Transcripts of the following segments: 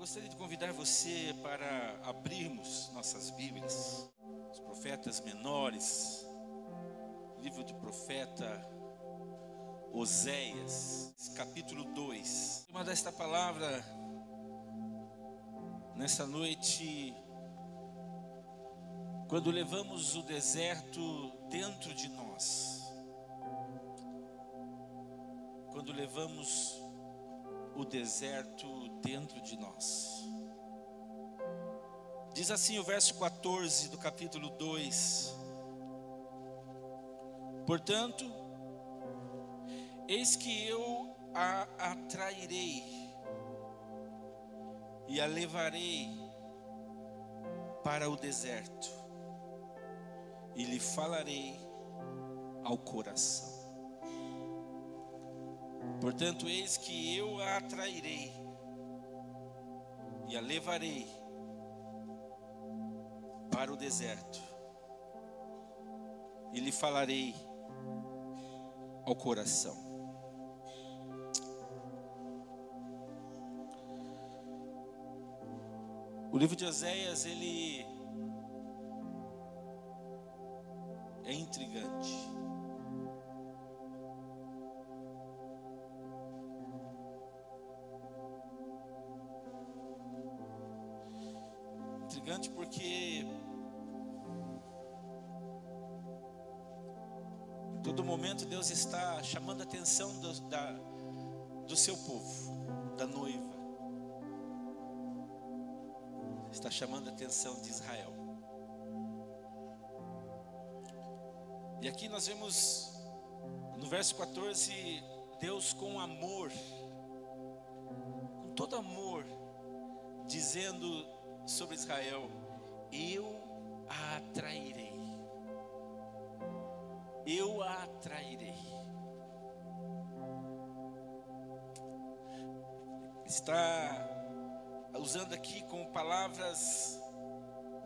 Gostaria de convidar você para abrirmos nossas Bíblias, os profetas menores, livro do profeta Oséias, capítulo 2. Vou mandar esta palavra nessa noite, quando levamos o deserto dentro de nós, quando levamos o deserto dentro de nós. Diz assim o verso 14 do capítulo 2: Portanto, eis que eu a atrairei e a levarei para o deserto e lhe falarei ao coração. Portanto, eis que eu a atrairei e a levarei para o deserto e lhe falarei ao coração. O livro de Oséias, ele é intrigante. Intrigante porque em todo momento Deus está chamando a atenção do seu povo, da noiva. Está chamando a atenção de Israel. E aqui nós vemos no verso 14, Deus com amor, com todo amor, dizendo sobre Israel: eu a atrairei, eu a atrairei. Está usando aqui com palavras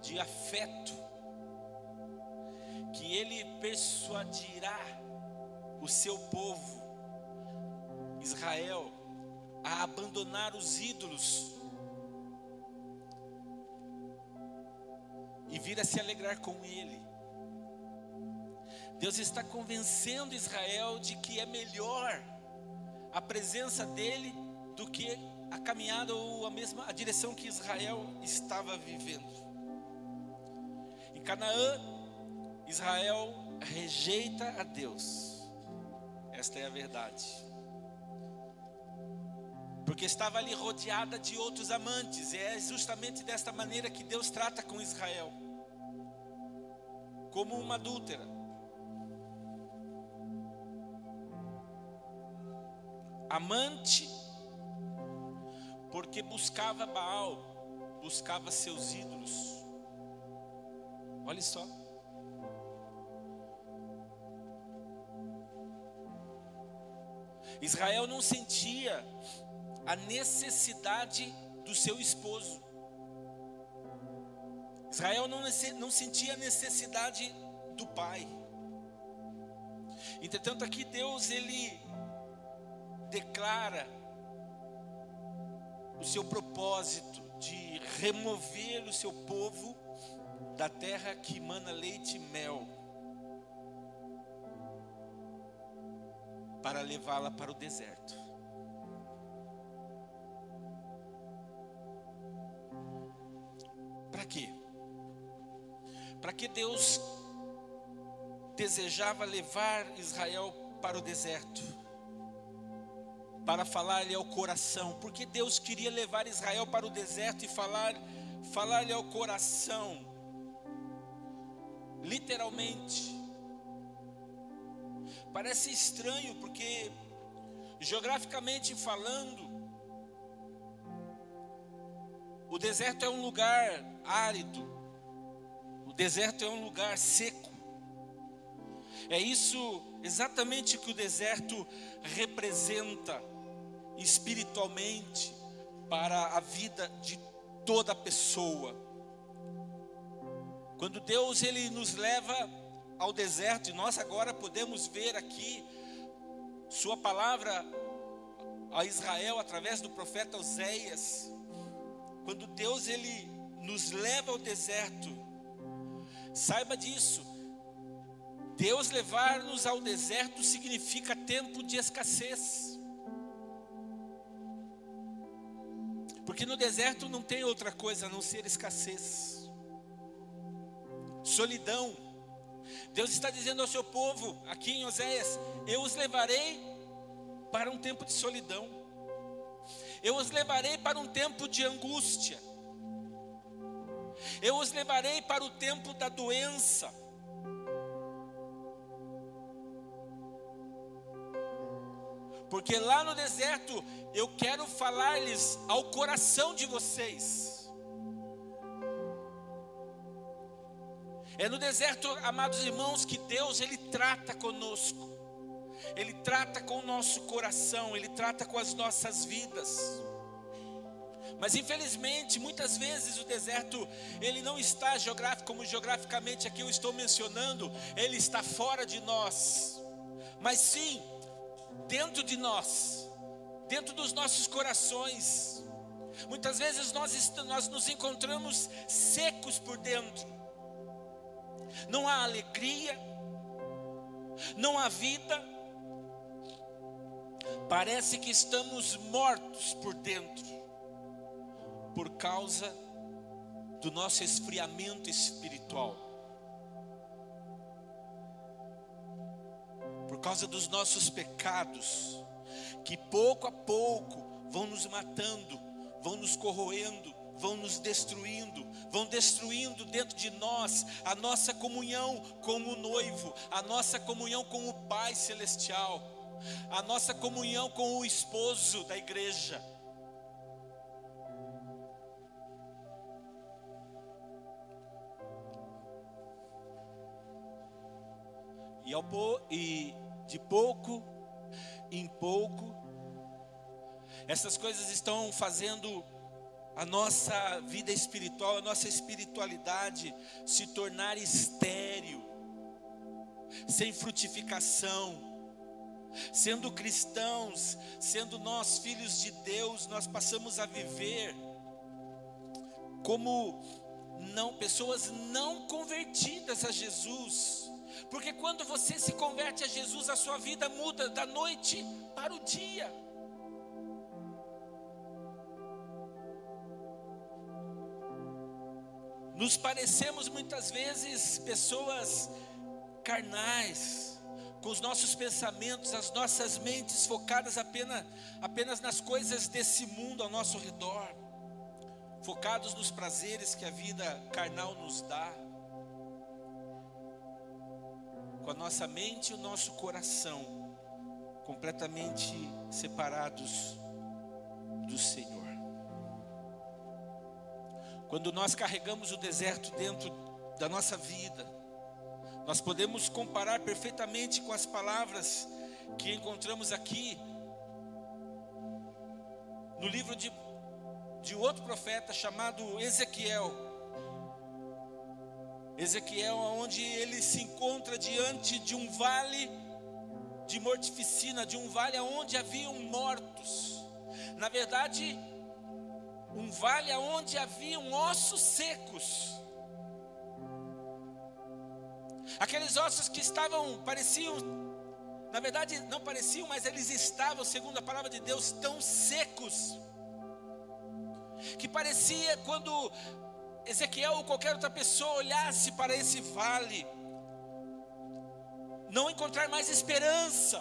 de afeto, que ele persuadirá o seu povo, Israel, a abandonar os ídolos e vir a se alegrar com ele. Deus está convencendo Israel de que é melhor a presença dele do que a caminhada ou a direção que Israel estava vivendo. Em Canaã, Israel rejeita a Deus. Esta é a verdade. Porque estava ali rodeada de outros amantes. E é justamente desta maneira que Deus trata com Israel, como uma adúltera. Amante, porque buscava Baal, buscava seus ídolos. Olha só. Israel não sentia a necessidade do seu esposo. Israel não sentia a necessidade do pai. Entretanto, aqui Deus, ele declara o seu propósito de remover o seu povo da terra que mana leite e mel, para levá-la para o deserto. Para quê? Para que Deus desejava levar Israel para o deserto? Para falar-lhe ao coração. Porque Deus queria levar Israel para o deserto e falar-lhe ao coração. Literalmente. Parece estranho, porque geograficamente falando, o deserto é um lugar árido, o deserto é um lugar seco. É isso exatamente que o deserto representa espiritualmente para a vida de toda pessoa. Quando Deus, ele nos leva ao deserto, e nós agora podemos ver aqui sua palavra a Israel através do profeta Oséias, quando Deus ele nos leva ao deserto, saiba disso. Deus levar-nos ao deserto significa tempo de escassez. Porque no deserto não tem outra coisa a não ser escassez, solidão. Deus está dizendo ao seu povo, aqui em Oséias: eu os levarei para um tempo de solidão. Eu os levarei para um tempo de angústia. Eu os levarei para o tempo da doença. Porque lá no deserto eu quero falar-lhes ao coração de vocês. É no deserto, amados irmãos, que Deus ele trata conosco. Ele trata com o nosso coração, Ele trata com as nossas vidas. Mas infelizmente, muitas vezes o deserto, ele não está como geograficamente aqui eu estou mencionando, ele está fora de nós. Mas sim, dentro de nós, dentro dos nossos corações. Muitas vezes nós nos encontramos secos por dentro. Não há alegria, não há vida. Parece que estamos mortos por dentro, por causa do nosso esfriamento espiritual, por causa dos nossos pecados, que pouco a pouco vão nos matando, vão nos corroendo, vão nos destruindo, vão destruindo dentro de nós a nossa comunhão com o noivo, a nossa comunhão com o Pai Celestial, a nossa comunhão com o esposo da igreja. E de pouco em pouco, essas coisas estão fazendo a nossa vida espiritual, a nossa espiritualidade se tornar estéril, sem frutificação. Sendo cristãos, sendo nós filhos de Deus, nós passamos a viver como pessoas não convertidas a Jesus. Porque quando você se converte a Jesus, a sua vida muda da noite para o dia. Nos parecemos muitas vezes pessoas carnais, com os nossos pensamentos, as nossas mentes focadas apenas nas coisas desse mundo ao nosso redor, focados nos prazeres que a vida carnal nos dá, com a nossa mente e o nosso coração completamente separados do Senhor. Quando nós carregamos o deserto dentro da nossa vida, nós podemos comparar perfeitamente com as palavras que encontramos aqui no livro de outro profeta chamado Ezequiel. Ezequiel, onde ele se encontra diante de um vale de mortificina, de um vale onde haviam mortos. Na verdade, um vale onde haviam ossos secos. Aqueles ossos que pareciam, na verdade não pareciam, mas eles estavam, segundo a palavra de Deus, tão secos, que parecia quando Ezequiel ou qualquer outra pessoa olhasse para esse vale, não encontrar mais esperança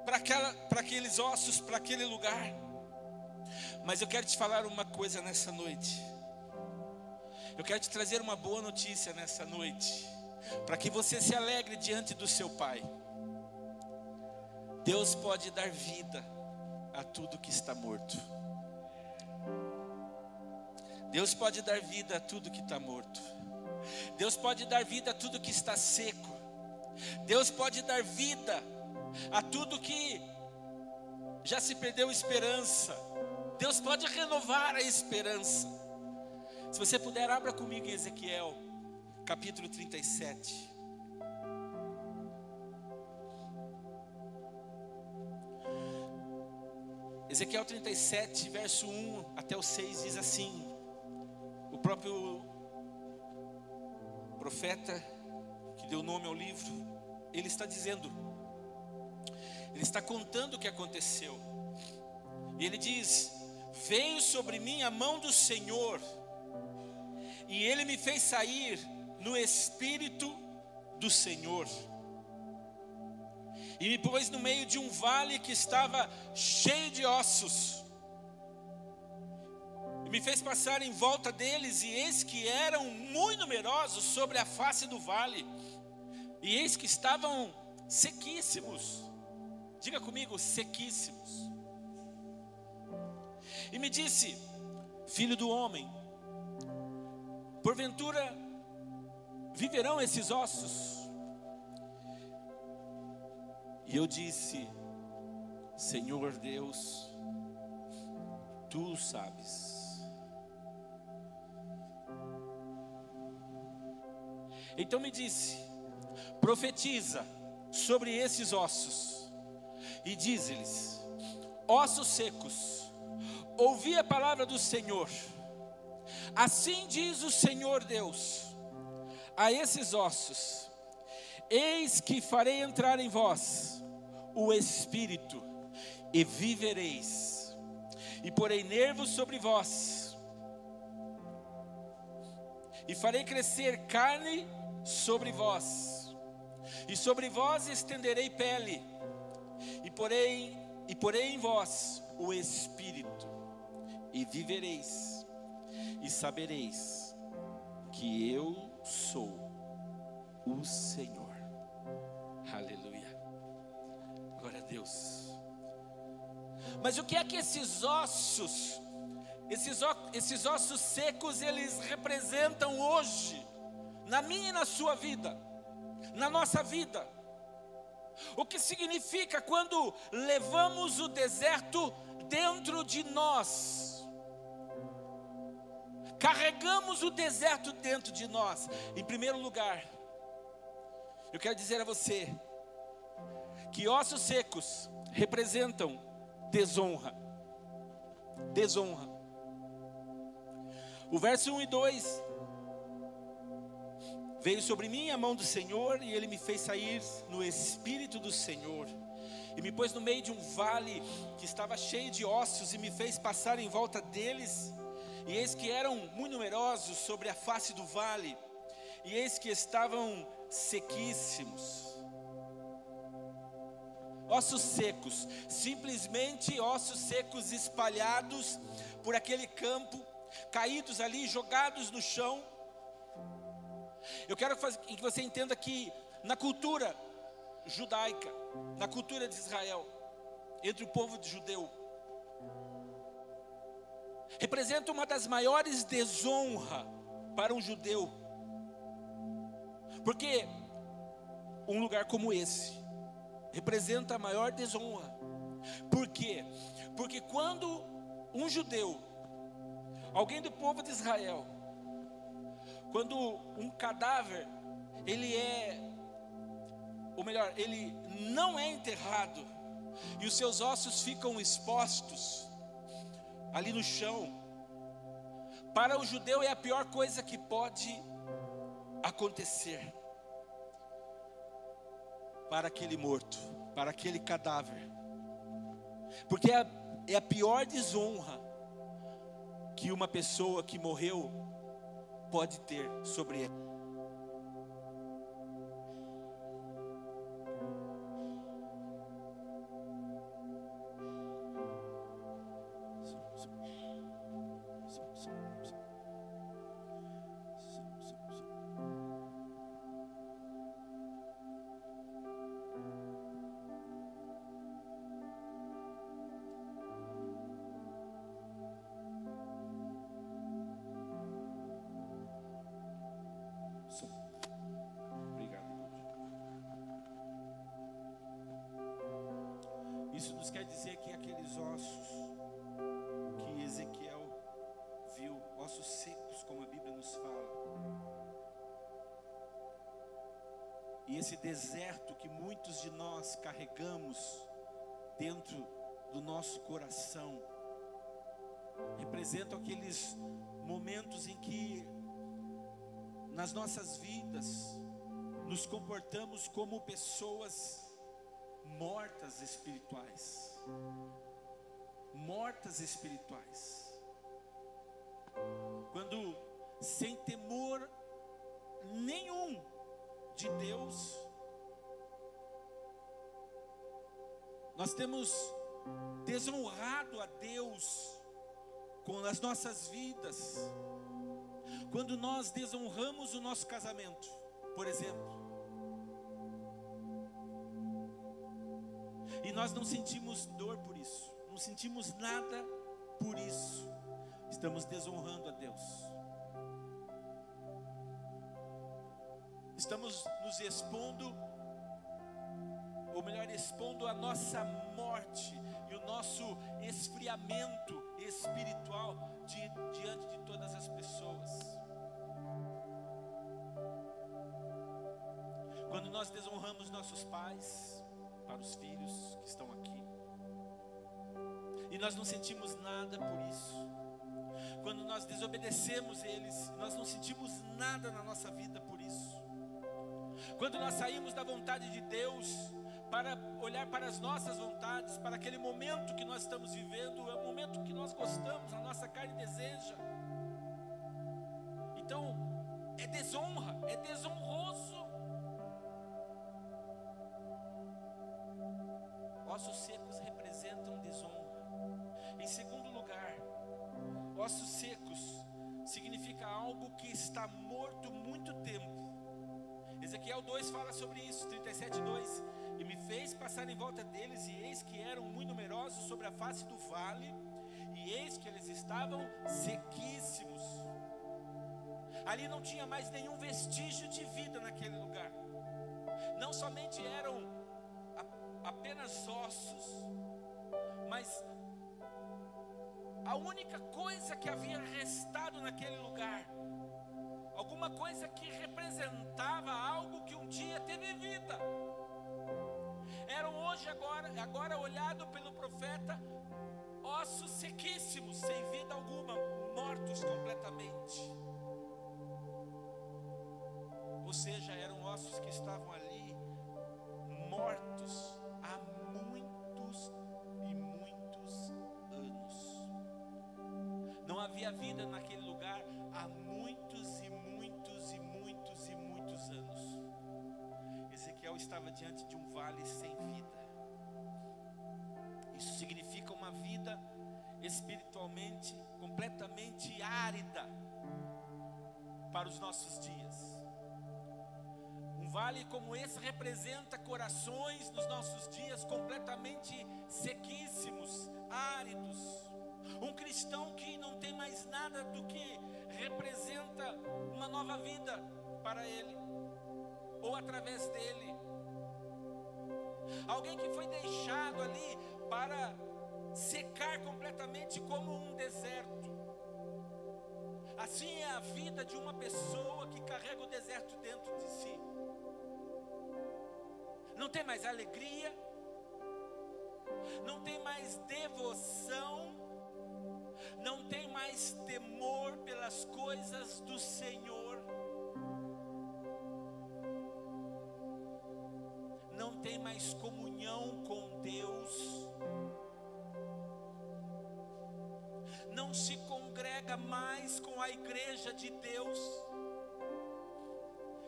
para aqueles ossos, para aquele lugar. Mas eu quero te falar uma coisa nessa noite. Eu quero te trazer uma boa notícia nessa noite, para que você se alegre diante do seu Pai. Deus pode dar vida a tudo que está morto. Deus pode dar vida a tudo que está morto. Deus pode dar vida a tudo que está seco. Deus pode dar vida a tudo que já se perdeu esperança. Deus pode renovar a esperança. Se você puder, abra comigo em Ezequiel, capítulo 37. Ezequiel 37, verso 1 até o 6 diz assim: o próprio profeta que deu nome ao livro, ele está dizendo, ele está contando o que aconteceu. E ele diz: veio sobre mim a mão do Senhor, e ele me fez sair no espírito do Senhor, e me pôs no meio de um vale que estava cheio de ossos, e me fez passar em volta deles, e eis que eram muito numerosos sobre a face do vale, e eis que estavam sequíssimos. Diga comigo, sequíssimos. E me disse: filho do homem, porventura viverão esses ossos? E eu disse: Senhor Deus, tu sabes. Então me disse: profetiza sobre esses ossos e dize-lhes: ossos secos, ouvi a palavra do Senhor. Assim diz o Senhor Deus a esses ossos: eis que farei entrar em vós o Espírito, e vivereis, e porei nervos sobre vós, e farei crescer carne sobre vós, e sobre vós estenderei pele, e porei em vós o Espírito, e vivereis, e sabereis que eu sou o Senhor. Aleluia, glória a Deus. Mas o que é que esses ossos secos, eles representam hoje, na minha e na sua vida, na nossa vida? O que significa quando levamos o deserto dentro de nós? Carregamos o deserto dentro de nós. Em primeiro lugar, eu quero dizer a você que ossos secos representam desonra. Desonra. O verso 1 e 2: veio sobre mim a mão do Senhor, e ele me fez sair no espírito do Senhor, e me pôs no meio de um vale que estava cheio de ossos, e me fez passar em volta deles, e eis que eram muito numerosos sobre a face do vale, e eis que estavam sequíssimos. Ossos secos, simplesmente ossos secos espalhados por aquele campo, caídos ali, jogados no chão. Eu quero que você entenda que na cultura judaica, na cultura de Israel, entre o povo judeu, representa uma das maiores desonras para um judeu, porque um lugar como esse representa a maior desonra. Por quê? Porque quando um judeu, alguém do povo de Israel, quando um cadáver, ele não é enterrado, e os seus ossos ficam expostos ali no chão, para o judeu é a pior coisa que pode acontecer para aquele morto, para aquele cadáver, porque é a pior desonra que uma pessoa que morreu pode ter sobre ele. Isso nos quer dizer que aqueles ossos que Ezequiel viu, ossos secos, como a Bíblia nos fala, e esse deserto que muitos de nós carregamos dentro do nosso coração. Representam aqueles momentos em que nas nossas vidas nos comportamos como pessoas mortas espirituais. Mortas espirituais. Quando sem temor nenhum de Deus, nós temos desonrado a Deus com as nossas vidas. Quando nós desonramos o nosso casamento, por exemplo, e nós não sentimos dor por isso, não sentimos nada por isso, estamos desonrando a Deus. Estamos nos expondo, ou melhor, expondo a nossa morte e o nosso esfriamento espiritual diante de todas as pessoas. Quando nós desonramos nossos pais para os filhos que estão aqui, e nós não sentimos nada por isso. Quando nós desobedecemos eles, nós não sentimos nada na nossa vida por isso. Quando nós saímos da vontade de Deus para olhar para as nossas vontades, para aquele momento que nós estamos vivendo, é o momento que nós gostamos, a nossa carne deseja. Então, é desonra, é desonroso. Ossos secos representam desonra. Em segundo lugar, ossos secos significa algo que está morto muito tempo. Ezequiel 2 fala sobre isso, 37:2. E me fez passar em volta deles, e eis que eram muito numerosos sobre a face do vale, e eis que eles estavam sequíssimos. Ali não tinha mais nenhum vestígio de vida naquele lugar. Não somente eram apenas ossos, mas a única coisa que havia restado naquele lugar, alguma coisa que representava algo que um dia teve vida, eram hoje agora olhado pelo profeta, ossos sequíssimos, sem vida alguma, mortos completamente. Ou seja, eram ossos que estavam ali mortos há muitos e muitos anos. Não havia vida naquele lugar há muitos e muitos e muitos e muitos anos. Ezequiel estava diante de um vale sem vida. Isso significa uma vida espiritualmente completamente árida para os nossos dias. Um vale como esse representa corações nos nossos dias completamente sequíssimos, áridos. Um cristão que não tem mais nada do que representa uma nova vida para ele, ou através dele. Alguém que foi deixado ali para secar completamente como um deserto. Assim é a vida de uma pessoa que carrega o deserto dentro de si. Não tem mais alegria, não tem mais devoção, não tem mais temor pelas coisas do Senhor, não tem mais comunhão com Deus, não se congrega mais com a igreja de Deus,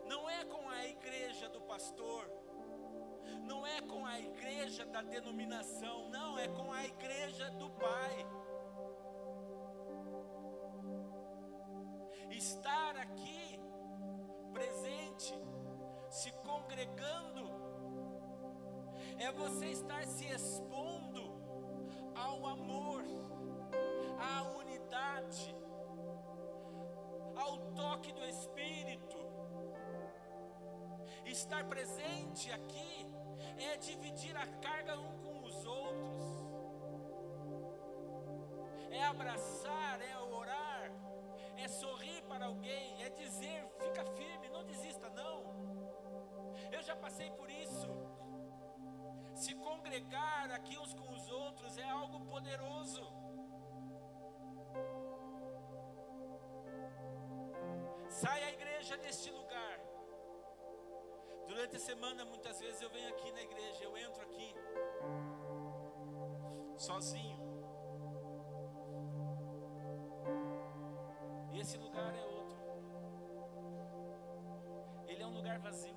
não é com a igreja do pastor, não é com a igreja da denominação, não, é com a igreja do Pai. Estar aqui, presente, se congregando, é você estar se expondo ao amor, à unidade, ao toque do Espírito. Estar presente aqui é dividir a carga um com os outros, é abraçar, é orar, é sorrir para alguém, é dizer, fica firme, não desista não. Eu já passei por isso. Se congregar aqui uns com os outros é algo poderoso. Sai a igreja deste lugar. Durante a semana, muitas vezes eu venho aqui na igreja, eu entro aqui sozinho. E esse lugar é outro. Ele é um lugar vazio.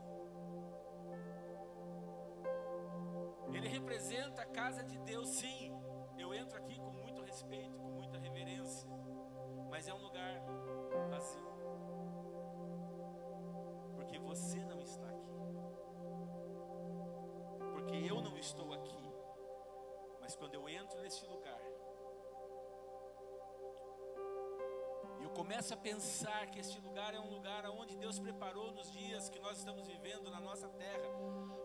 Ele representa a casa de Deus, sim. Eu entro aqui com muito respeito, com muita reverência, mas é um lugar vazio. Porque você não está aqui. Porque eu não estou aqui. Mas quando eu entro nesse lugar, eu começo a pensar que este lugar é um lugar onde Deus preparou nos dias que nós estamos vivendo na nossa terra,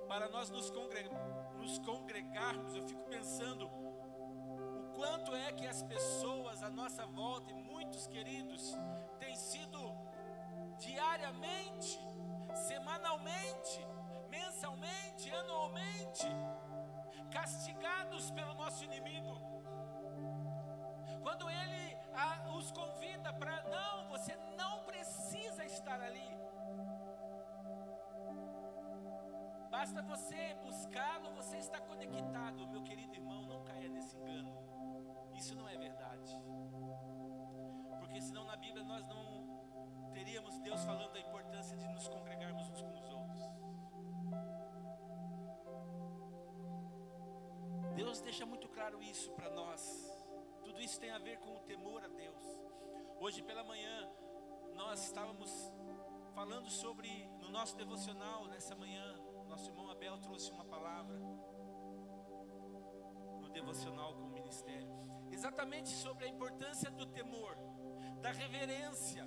para nós nos congregarmos. Eu fico pensando o quanto é que as pessoas à nossa volta, e muitos queridos, têm sido diariamente, semanalmente, mensalmente, anualmente, castigados pelo nosso inimigo. Quando ele os convida para, não, você não precisa estar ali. Basta você buscá-lo, você está conectado. Meu querido irmão, não caia nesse engano. Isso não é verdade. Porque senão na Bíblia nós não teríamos Deus falando da importância de nos congregarmos uns com os outros. Deus deixa muito claro isso para nós. Tudo isso tem a ver com o temor a Deus. Hoje pela manhã nós estávamos falando sobre, no nosso devocional nessa manhã, nosso irmão Abel trouxe uma palavra no devocional com o ministério, exatamente sobre a importância do temor, da reverência.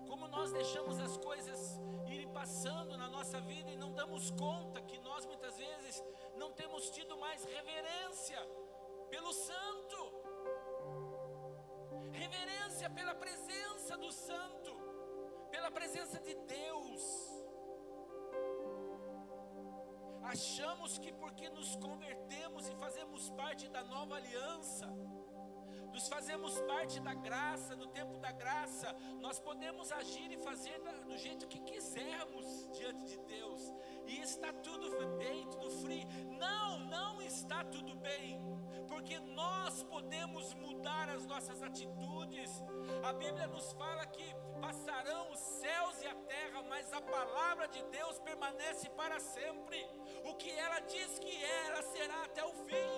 Como nós deixamos as coisas irem passando na nossa vida e não damos conta que nós muitas vezes não temos tido mais reverência pelo santo, reverência pela presença do santo, pela presença de Deus. Achamos que porque nos convertemos e fazemos parte da nova aliança, nos fazemos parte da graça, do tempo da graça, nós podemos agir e fazer do jeito que quisermos diante de Deus, e está tudo bem, tudo free. Não está tudo bem, porque nós podemos mudar as nossas atitudes. A Bíblia nos fala que passarão os céus e a terra, mas a palavra de Deus permanece para sempre. O que ela diz que ela será até o fim.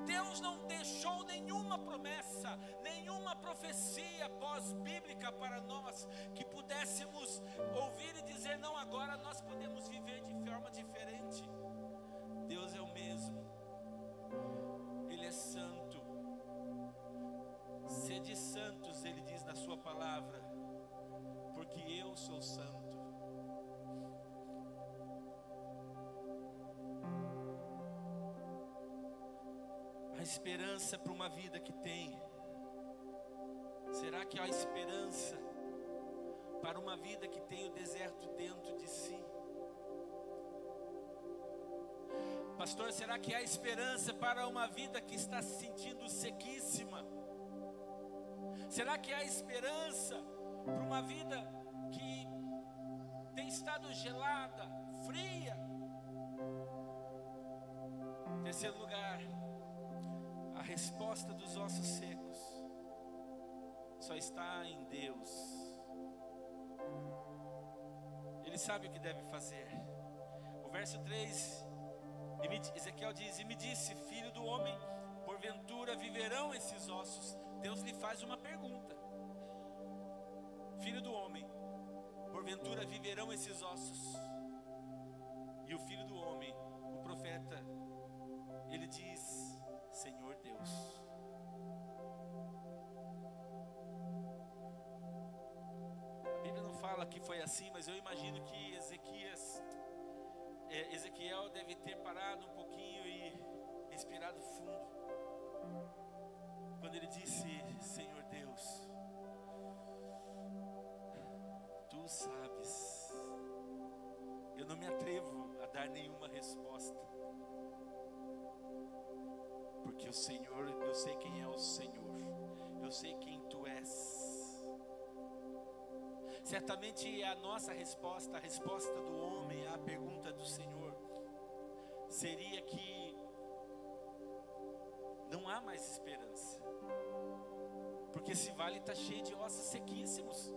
Deus não deixou nenhuma promessa, nenhuma profecia pós-bíblica para nós que pudéssemos ouvir e dizer, não, agora nós podemos viver de forma diferente. Deus é o mesmo, Ele é santo. Sede santos, Ele diz na sua palavra, porque eu sou santo. A esperança para uma vida que tem, será que há esperança para uma vida que tem o deserto dentro de si? Pastor, será que há esperança para uma vida que está se sentindo sequíssima? Será que há esperança para uma vida que tem estado gelada, fria? Terceiro lugar, a resposta dos ossos secos só está em Deus. Ele sabe o que deve fazer. O verso 3, Ezequiel diz, e me disse, filho do homem, porventura viverão esses ossos? Deus lhe faz uma pergunta. Filho do homem, porventura viverão esses ossos? E o filho do homem, o profeta, ele diz, Senhor Deus. A Bíblia não fala que foi assim, mas eu imagino que Ezequiel deve ter parado um pouquinho e respirado fundo, quando ele disse, Senhor Deus, Tu sabes, eu não me atrevo a dar dar nenhuma resposta. Porque o Senhor, eu sei quem é o Senhor, eu sei quem Tu és. Certamente a nossa resposta, a resposta do homem à pergunta do Senhor, seria que não há mais esperança, porque esse vale está cheio de ossos sequíssimos,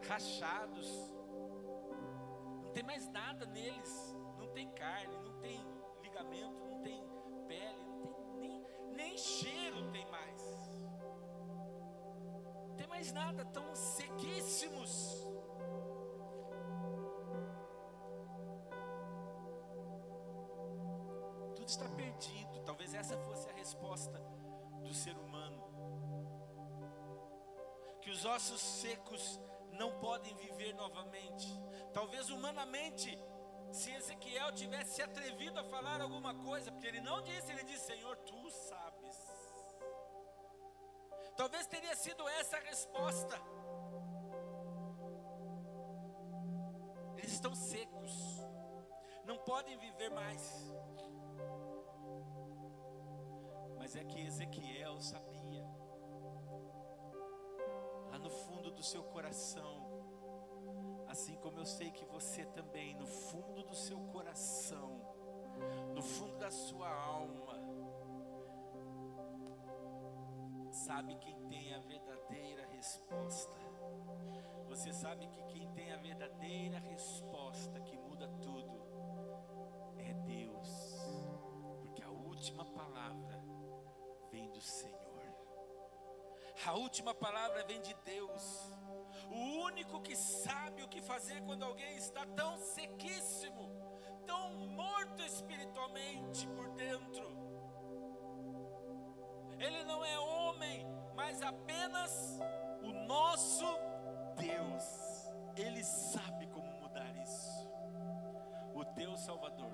rachados, não tem mais nada neles, não tem carne, não tem ligamento, não tem pele, não tem nem cheiro tem mais. Não tem mais nada, tão sequíssimos. Tudo está perdido. Talvez essa fosse a resposta do ser humano. Que os ossos secos não podem viver novamente. Talvez humanamente, se Ezequiel tivesse se atrevido a falar alguma coisa, porque ele não disse, ele disse: Senhor, Tu sabes. Talvez teria sido essa a resposta. Eles estão secos, não podem viver mais. Mas é que Ezequiel sabia, lá no fundo do seu coração, assim como eu sei que você também, no fundo do seu coração, no fundo da sua alma, sabe quem tem a verdadeira resposta. Você sabe que quem tem a verdadeira resposta, que muda tudo, é Deus. Porque a última palavra vem do Senhor. A última palavra vem de Deus. O único que sabe o que fazer quando alguém está tão sequíssimo, tão morto espiritualmente por dentro. Ele não é homem, mas apenas o nosso Deus. Ele sabe como mudar isso. O teu Salvador,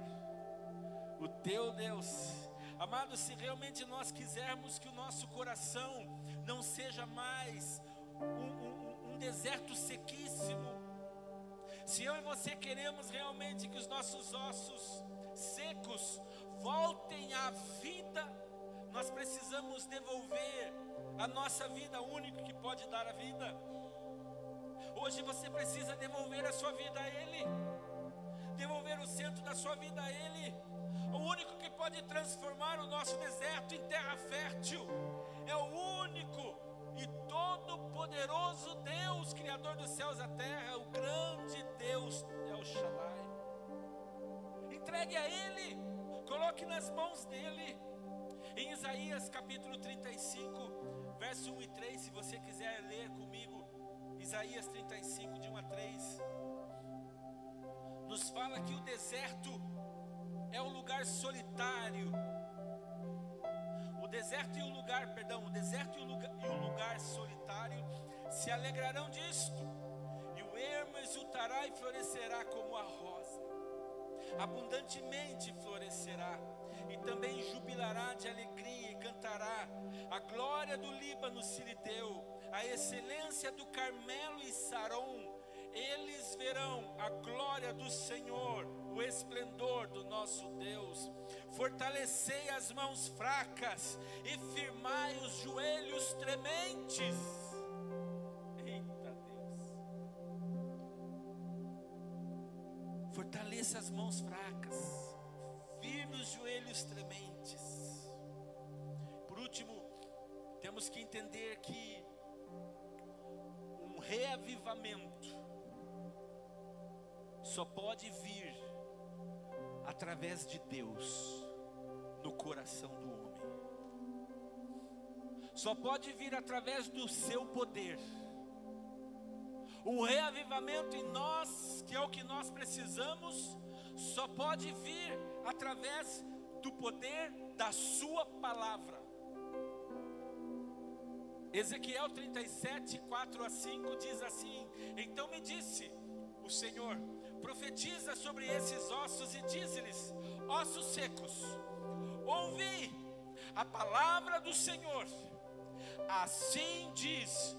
o teu Deus. Amado, se realmente nós quisermos que o nosso coração não seja mais um deserto sequíssimo, se eu e você queremos realmente que os nossos ossos secos voltem à vida, nós precisamos devolver a nossa vida ao único que pode dar a vida. Hoje você precisa devolver a sua vida a Ele, devolver o centro da sua vida a Ele. O único que pode transformar o nosso deserto em terra fértil é o único e todo-poderoso Deus, Criador dos céus e da terra, o grande Deus, El Shaddai. Entregue a Ele, coloque nas mãos dEle. Em Isaías capítulo 35, verso 1 e 3, se você quiser ler comigo, Isaías 35, de 1 a 3, nos fala que o deserto é um lugar solitário. O deserto e o lugar solitário se alegrarão disto, e o ermo exultará e florescerá como a rosa, abundantemente florescerá, e também jubilará de alegria e cantará. A glória do Líbano se lhe deu, a excelência do Carmelo e Saron. Eles verão a glória do Senhor, o esplendor do nosso Deus. Fortalecei as mãos fracas e firmai os joelhos trementes. Eita Deus! Fortaleça as mãos fracas, firme os joelhos trementes. Por último, temos que entender que um reavivamento só pode vir através de Deus no coração do homem. Só pode vir através do seu poder. O reavivamento em nós, que é o que nós precisamos, só pode vir através do poder da sua palavra. Ezequiel 37, 4 a 5 diz assim: Então me disse o Senhor: profetiza sobre esses ossos e dize-lhes: ossos secos, ouvi a palavra do Senhor. Assim diz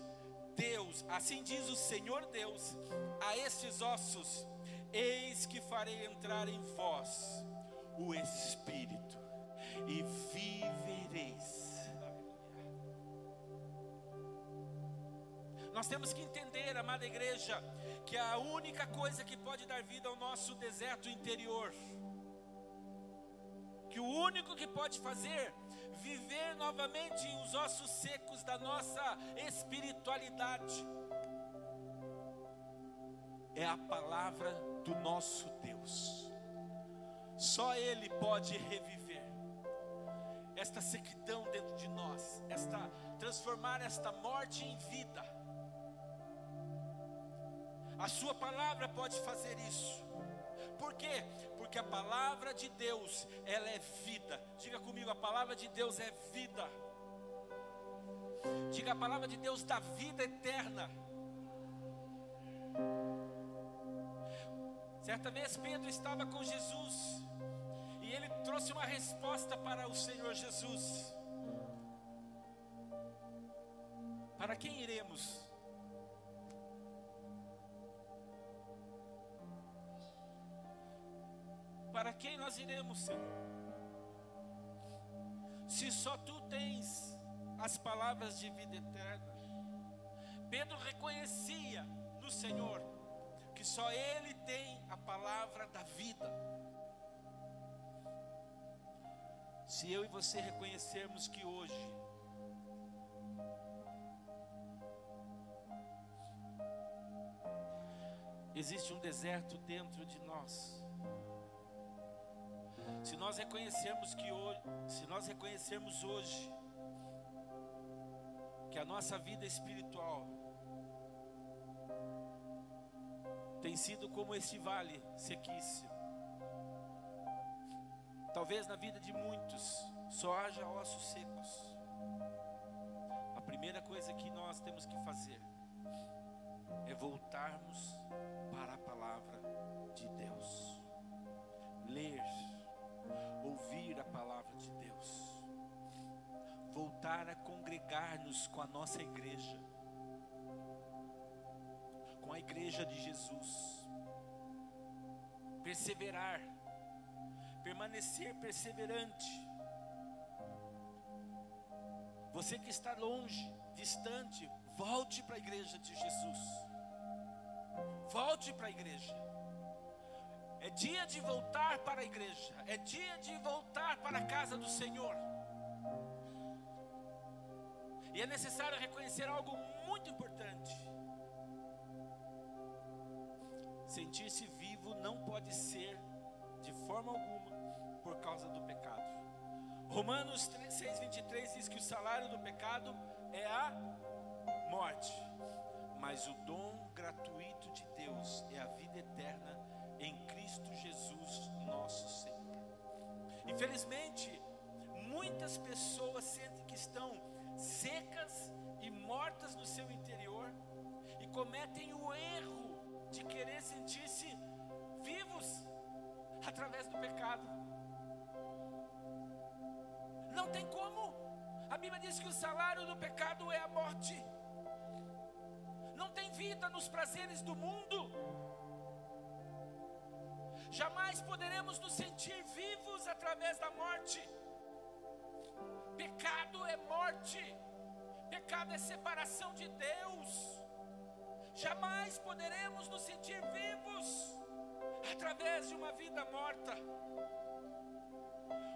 Deus, assim diz o Senhor Deus a estes ossos: eis que farei entrar em vós o Espírito, e vivereis. Nós temos que entender, amada igreja, que a única coisa que pode dar vida ao nosso deserto interior, que o único que pode fazer viver novamente os ossos secos da nossa espiritualidade, é a palavra do nosso Deus. Só Ele pode reviver esta sequidão dentro de nós, transformar esta morte em vida. A sua palavra pode fazer isso. Por quê? Porque a palavra de Deus, ela é vida. Diga comigo, a palavra de Deus é vida. Diga, a palavra de Deus dá vida eterna. Certa vez Pedro estava com Jesus, e ele trouxe uma resposta para o Senhor Jesus. Para quem iremos? Para quem nós iremos, Senhor? Se só Tu tens as palavras de vida eterna. Pedro reconhecia no Senhor que só Ele tem a palavra da vida. Se eu e você reconhecermos que hoje existe um deserto dentro de nós, se nós reconhecermos hoje que a nossa vida espiritual tem sido como esse vale sequíssimo, talvez na vida de muitos só haja ossos secos, a primeira coisa que nós temos que fazer é voltarmos para a palavra de Deus, ler, ouvir a palavra de Deus, voltar a congregar-nos com a nossa igreja, com a igreja de Jesus, perseverar, permanecer perseverante. Você que está longe, distante, volte para a igreja de Jesus, volte para a igreja. É dia de voltar para a igreja, é dia de voltar para a casa do Senhor. E é necessário reconhecer algo muito importante: sentir-se vivo não pode ser de forma alguma por causa do pecado. Romanos 6:23 diz que o salário do pecado é a morte, mas o dom gratuito de Deus é a vida eterna em Cristo Jesus nosso Senhor. Infelizmente, muitas pessoas sentem que estão secas e mortas no seu interior e cometem o erro de querer sentir-se vivos através do pecado. Não tem como. A Bíblia diz que o salário do pecado é a morte. Não tem vida nos prazeres do mundo. Jamais poderemos nos sentir vivos através da morte. Pecado é morte. Pecado é separação de Deus. Jamais poderemos nos sentir vivos através de uma vida morta.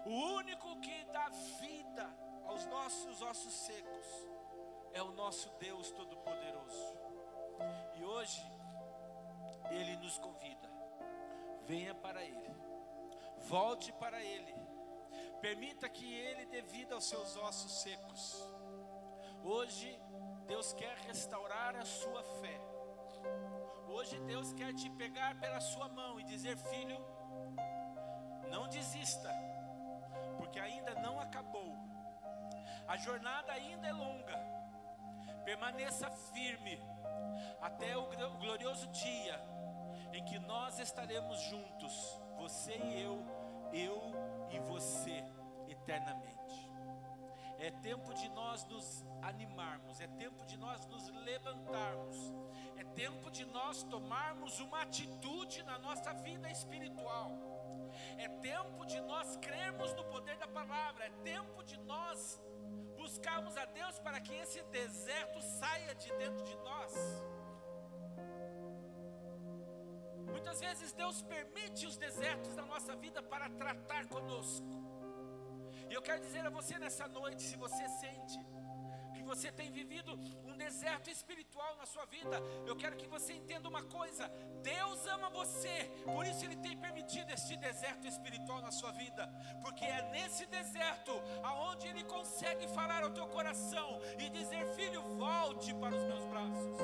O único que dá vida aos nossos ossos secos é o nosso Deus Todo-Poderoso. E hoje Ele nos convida: venha para Ele, volte para Ele, permita que Ele dê vida aos seus ossos secos. Hoje Deus quer restaurar a sua fé. Hoje Deus quer te pegar pela sua mão e dizer: filho, não desista, porque ainda não acabou. A jornada ainda é longa. Permaneça firme até o glorioso dia em que nós estaremos juntos, você e eu e você eternamente. É tempo de nós nos animarmos, é tempo de nós nos levantarmos, é tempo de nós tomarmos uma atitude na nossa vida espiritual, é tempo de nós crermos no poder da palavra, é tempo de nós buscarmos a Deus para que esse deserto saia de dentro de nós. Muitas vezes Deus permite os desertos na nossa vida para tratar conosco. E eu quero dizer a você nessa noite, se você sente que você tem vivido um deserto espiritual na sua vida, eu quero que você entenda uma coisa: Deus ama você, por isso Ele tem permitido este deserto espiritual na sua vida, porque é nesse deserto aonde Ele consegue falar ao teu coração e dizer: filho, volte para os meus braços.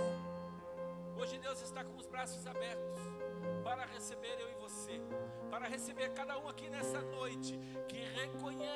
Hoje Deus está com os braços abertos para receber eu e você, para receber cada um aqui nessa noite que reconhece